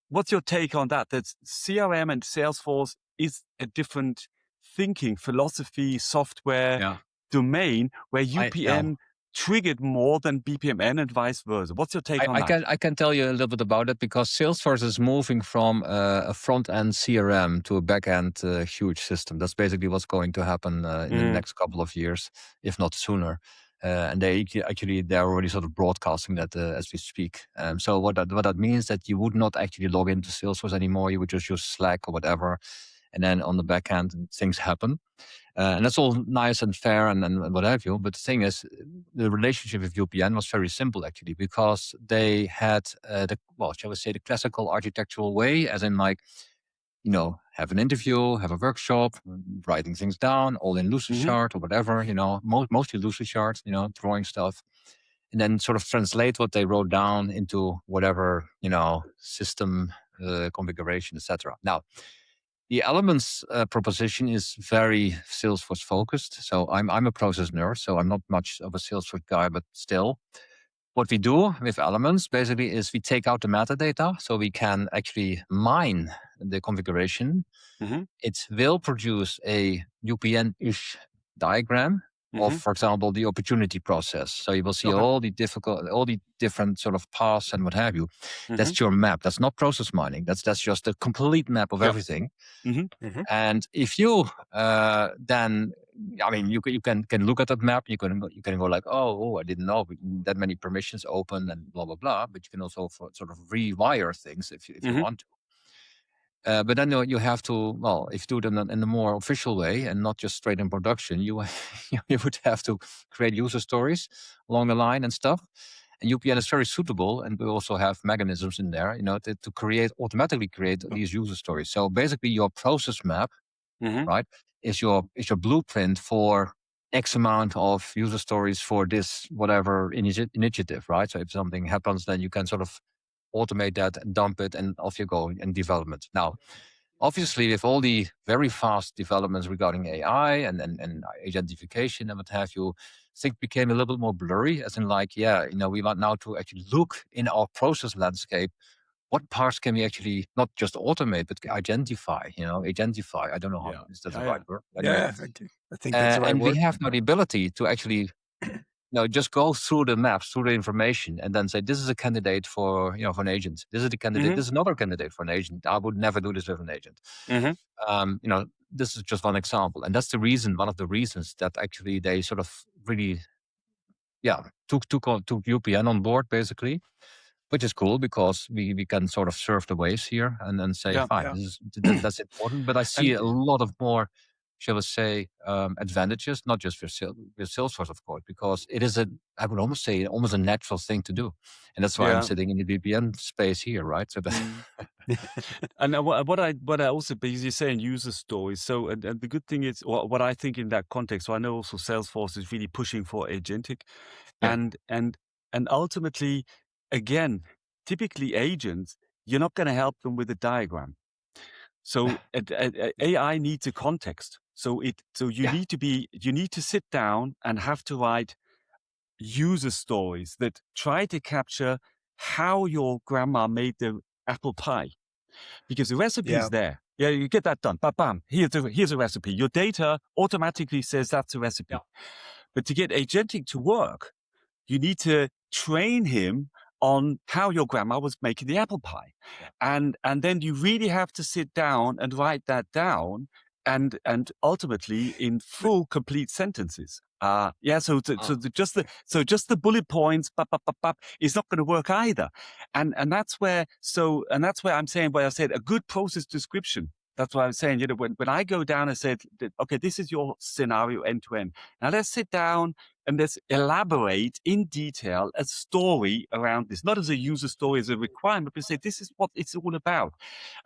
[SPEAKER 3] what's your take on that? That CRM and Salesforce is a different thinking, philosophy, software domain where UPN triggered more than BPMN and vice versa. What's your take on that?
[SPEAKER 1] I can tell you a little bit about it because Salesforce is moving from a front-end CRM to a back-end huge system. That's basically what's going to happen in the next couple of years, if not sooner. And they're already sort of broadcasting that as we speak. So what that means that you would not actually log into Salesforce anymore. You would just use Slack or whatever. And then on the back end, things happen. And that's all nice and fair and what have you. But the thing is, the relationship with UPN was very simple, actually, because they had shall we say, the classical architectural way, as in like, have an interview, have a workshop, writing things down, all in Lucidchart or whatever, mostly Lucidchart, drawing stuff. And then sort of translate what they wrote down into whatever, system configuration, etc. Now, the Elements proposition is very Salesforce focused. So I'm a process nerd, so I'm not much of a Salesforce guy, but still. What we do with Elements basically is we take out the metadata so we can actually mine the configuration. It will produce a UPN-ish diagram of, for example, the opportunity process. So you will see all the different sort of paths and what have you. That's your map. That's not process mining. That's just a complete map of everything. And if you then, I mean, you can look at that map. You can go like, oh, I didn't know that many permissions open and blah blah blah. But you can also sort of rewire things if you want to. But then you have to, if you do it in a more official way and not just straight in production, you would have to create user stories along the line and stuff. And UPN is very suitable, and we also have mechanisms in there, to automatically create these user stories. So basically, your process map, right, is your blueprint for X amount of user stories for this whatever initiative, right? So if something happens, then you can sort of automate that and dump it, and off you go in development. Now, obviously, with all the very fast developments regarding AI and identification and what have you, things became a little bit more blurry, as in like, we want now to actually look in our process landscape, what parts can we actually not just automate, but identify, agentify. I don't know how is that the right word.
[SPEAKER 2] Anyway, I think that's the right
[SPEAKER 1] and
[SPEAKER 2] word.
[SPEAKER 1] we have now the ability to actually just go through the maps, through the information, and then say, this is a candidate for, for an agent. This is the candidate. This is another candidate for an agent. I would never do this with an agent. This is just one example. And that's one of the reasons that actually they sort of really, took UPN on board, basically, which is cool because we can sort of surf the waves here and then say, fine, that's important. But I see a lot of more, shall we say, advantages, not just with Salesforce, of course, because it is I would almost say, almost a natural thing to do. And that's why I'm sitting in the VPN space here, right? So
[SPEAKER 3] and what I also, because you're saying user stories. So, and the good thing is, what I think in that context, so I know also Salesforce is really pushing for agentic, and ultimately, again, typically agents, you're not going to help them with a diagram. So AI needs a context. So you need to sit down and have to write user stories that try to capture how your grandma made the apple pie, because the recipe is there. Yeah, you get that done. Bam, here's a recipe. Your data automatically says that's a recipe.
[SPEAKER 1] Yeah.
[SPEAKER 3] But to get agentic to work, you need to train him on how your grandma was making the apple pie. Yeah. And then you really have to sit down and write that down, and ultimately in full complete sentences. So just the bullet points is not going to work either. And that's where I'm saying, where I said a good process description. That's why I'm saying, when I go down and said, okay, this is your scenario end to end. Now let's sit down and let's elaborate in detail a story around this, not as a user story, as a requirement, but say this is what it's all about.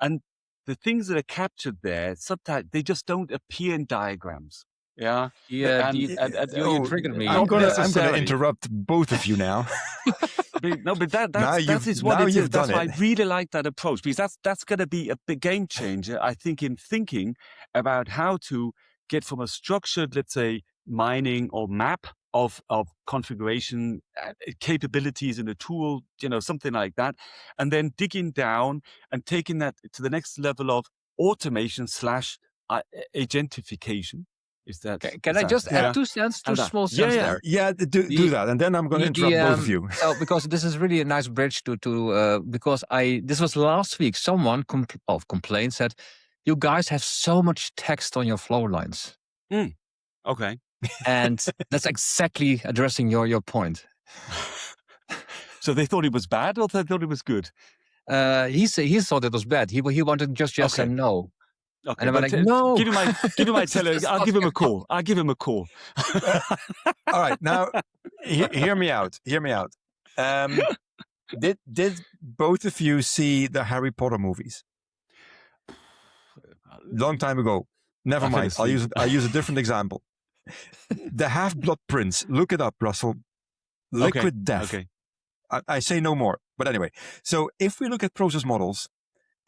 [SPEAKER 3] And the things that are captured there, sometimes they just don't appear in diagrams. Yeah.
[SPEAKER 1] Yeah. You triggered me.
[SPEAKER 2] I'm gonna interrupt both of you now.
[SPEAKER 3] That is what it is. That's why I really like that approach, because that's going to be a big game changer, I think, in thinking about how to get from a structured, let's say, mining or map of configuration capabilities in a tool, something like that, and then digging down and taking that to the next level of automation / agentification.
[SPEAKER 1] Can I just add 2 cents, 2 small cents there?
[SPEAKER 2] Yeah, do that, and then I'm going to interrupt both of you.
[SPEAKER 1] So, because this is really a nice bridge because this was last week. Someone complained, said, "You guys have so much text on your flow lines."
[SPEAKER 3] Okay,
[SPEAKER 1] and that's exactly addressing your point.
[SPEAKER 3] So they thought it was bad, or they thought it was good?
[SPEAKER 1] He thought it was bad. He wanted just yes and no.
[SPEAKER 3] Okay,
[SPEAKER 1] and I'm like, no.
[SPEAKER 3] Give him my telephone. I'll give him a call.
[SPEAKER 2] All right, now hear me out. Did both of you see the Harry Potter movies? Long time ago. Never mind. I'll use a different example. The Half-Blood Prince. Look it up, Russell. Liquid Death.
[SPEAKER 3] Okay.
[SPEAKER 2] I say no more. But anyway, so if we look at process models,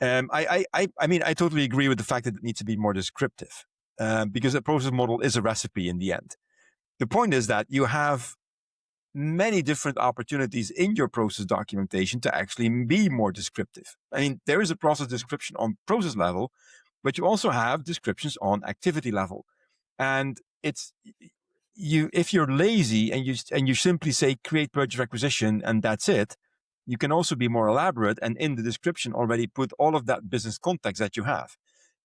[SPEAKER 2] I mean, I totally agree with the fact that it needs to be more descriptive, because a process model is a recipe in the end. The point is that you have many different opportunities in your process documentation to actually be more descriptive. I mean, there is a process description on process level, but you also have descriptions on activity level. And if you're lazy and you simply say create purchase requisition and that's it, you can also be more elaborate and in the description already put all of that business context that you have.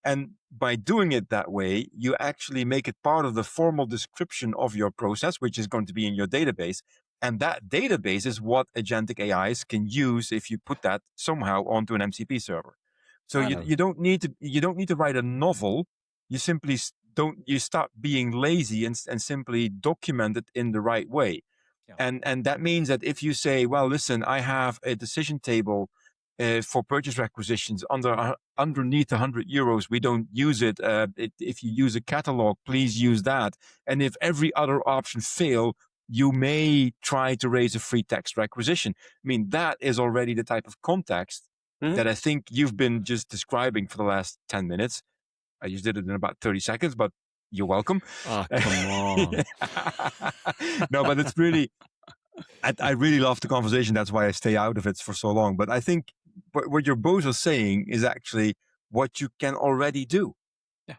[SPEAKER 2] And by doing it that way, you actually make it part of the formal description of your process, which is going to be in your database. And that database is what agentic AIs can use if you put that somehow onto an MCP server. So you don't need to write a novel. You simply you stop being lazy and simply document it in the right way. Yeah. And that means that if you say, well, listen, I have a decision table for purchase requisitions underneath 100 euros, we don't use it. If you use a catalog, please use that. And if every other option fail, you may try to raise a free text requisition. I mean, that is already the type of context that I think you've been just describing for the last 10 minutes. I just did it in about 30 seconds, but you're welcome.
[SPEAKER 3] Oh, come on.
[SPEAKER 2] No, but it's really, I really love the conversation. That's why I stay out of it for so long. But I think what you're both are saying is actually what you can already do. Yeah.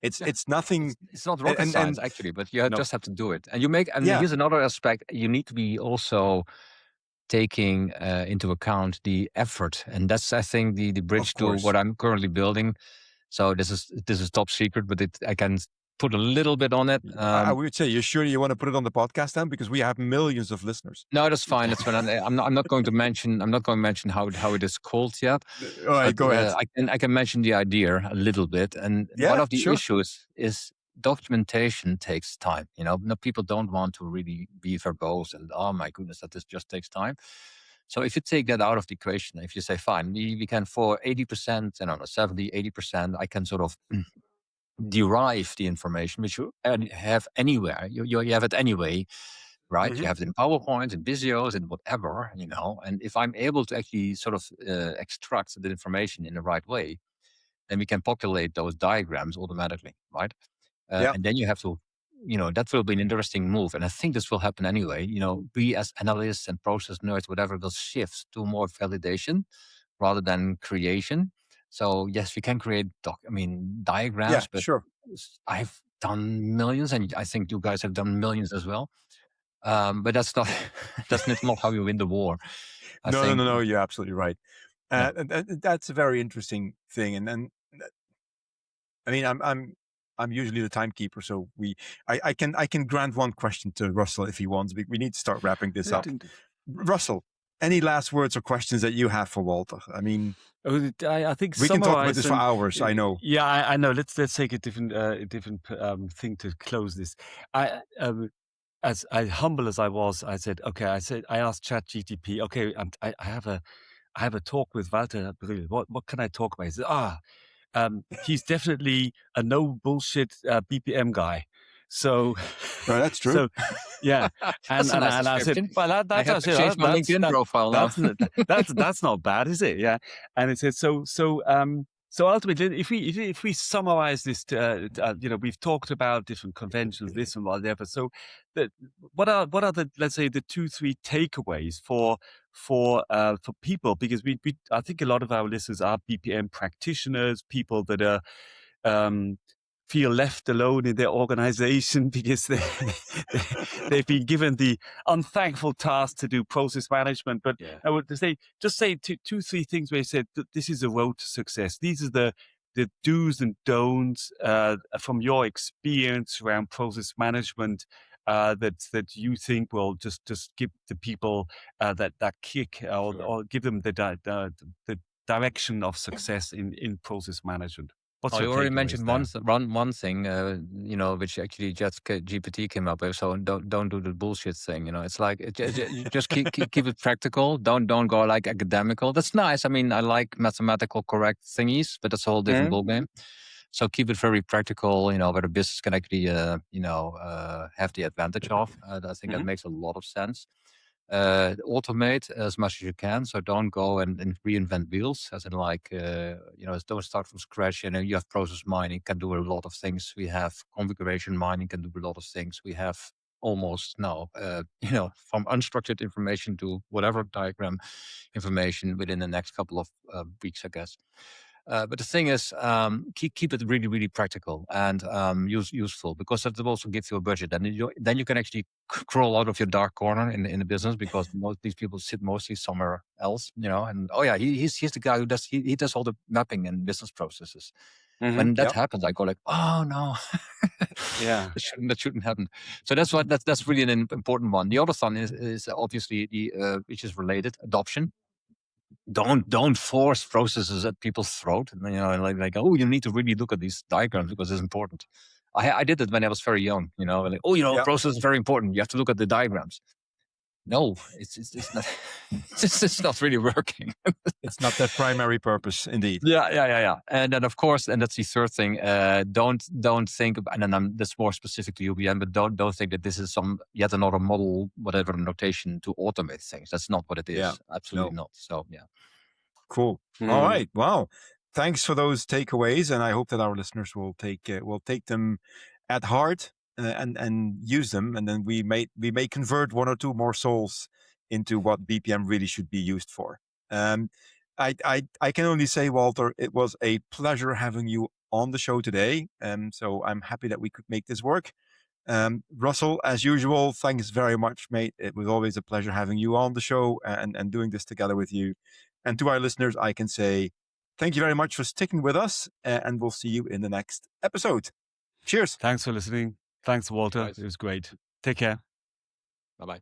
[SPEAKER 2] It's nothing.
[SPEAKER 1] It's not rocket science, actually, but you just have to do it. And here's another aspect. You need to be also taking into account the effort. And that's, I think, the bridge to what I'm currently building. So this is top secret, but I can put a little bit on it.
[SPEAKER 2] I would say, you're sure you want to put it on the podcast then, because we have millions of listeners.
[SPEAKER 1] No, that's fine. That's fine. I'm not going to mention how it is called yet.
[SPEAKER 2] All right, go ahead.
[SPEAKER 1] I can mention the idea a little bit. And one of the issues is documentation takes time. People don't want to really be verbose and, oh my goodness, that this just takes time. So if you take that out of the equation, if you say, fine, we can for 80%, 70, 80%, I can sort of derive the information, which you have anywhere. You have it anyway, right? You have it in PowerPoint, in Visios, and whatever, And if I'm able to actually sort of extract the information in the right way, then we can populate those diagrams automatically, right? And then you have to, that will be an interesting move. And I think this will happen anyway. We as analysts and process nerds, whatever, will shift to more validation rather than creation. So yes, we can create diagrams, but
[SPEAKER 2] sure.
[SPEAKER 1] I've done millions, and I think you guys have done millions as well. But that's not how you win the war.
[SPEAKER 2] No, you're absolutely right. And that's a very interesting thing. And then, I mean, I'm usually the timekeeper, so I can grant one question to Russell if he wants. We need to start wrapping this up. Russell, any last words or questions that you have for Walter? I mean,
[SPEAKER 3] I think
[SPEAKER 2] we can talk about this for hours. I know.
[SPEAKER 3] Yeah, I know. Let's take a different thing to close this. As humble as I was, I said, okay. I asked ChatGPT, okay, I have a talk with Walter Bril. What can I talk about? He said, he's definitely a no bullshit BPM guy. So,
[SPEAKER 2] that's true.
[SPEAKER 3] So, yeah,
[SPEAKER 1] and
[SPEAKER 3] I said, well,
[SPEAKER 1] I have to change my LinkedIn profile now.
[SPEAKER 3] That's not bad, is it? Yeah, and it said so ultimately, if we summarize this, we've talked about different conventions, this and whatever. So, what are the, let's say, the 2-3 takeaways for people? Because I think a lot of our listeners are BPM practitioners, people that are feel left alone in their organization because they've been given the unthankful task to do process management. But I would say, just say 2-3 things where you said that this is a road to success. These are the do's and don'ts from your experience around process management that you think will just give the people that kick or give them the direction of success in process management.
[SPEAKER 1] I already mentioned one thing, which actually just GPT came up with. So don't do the bullshit thing. It's like just keep it practical. Don't go like academical. That's nice. I mean, I like mathematical correct thingies, but that's a whole different ballgame. So keep it very practical. Where the business can actually have the advantage of. I think that makes a lot of sense. Automate as much as you can. So don't go and reinvent wheels, as in don't start from scratch. You have process mining, can do a lot of things. We have configuration mining, can do a lot of things. We have almost now, from unstructured information to whatever diagram information within the next couple of weeks, I guess. But the thing is, keep it really, really practical and useful, because that will also give you a budget. And then you can actually crawl out of your dark corner in the business, because most these people sit mostly somewhere else, And he's the guy who does he does all the mapping and business processes. When that happens, I go like, oh no,
[SPEAKER 3] yeah,
[SPEAKER 1] that shouldn't happen. So that's really an important one. The other one is obviously which is related, adoption. Don't force processes at people's throat. Like oh, you need to really look at these diagrams because it's important. I did it when I was very young. Process is very important. You have to look at the diagrams. No, it's not. It's not really working.
[SPEAKER 2] It's not their primary purpose, indeed.
[SPEAKER 1] Yeah. And then of course, and that's the third thing. Don't think, and then that's more specific to UBM, but don't think that this is yet another model, whatever notation to automate things. That's not what it is.
[SPEAKER 2] Yeah.
[SPEAKER 1] Absolutely not. So yeah.
[SPEAKER 2] Cool. All right. Wow. Thanks for those takeaways, and I hope that our listeners will take them at heart and use them, and then we may convert 1 or 2 more souls into what BPM really should be used for. I can only say, Walter, it was a pleasure having you on the show today, so I'm happy that we could make this work. Russell, as usual, thanks very much, mate. It was always a pleasure having you on the show and doing this together with you. And to our listeners, I can say thank you very much for sticking with us, and we'll see you in the next episode. Cheers.
[SPEAKER 3] Thanks for listening. Thanks, Walter. It was great. Take care.
[SPEAKER 1] Bye-bye.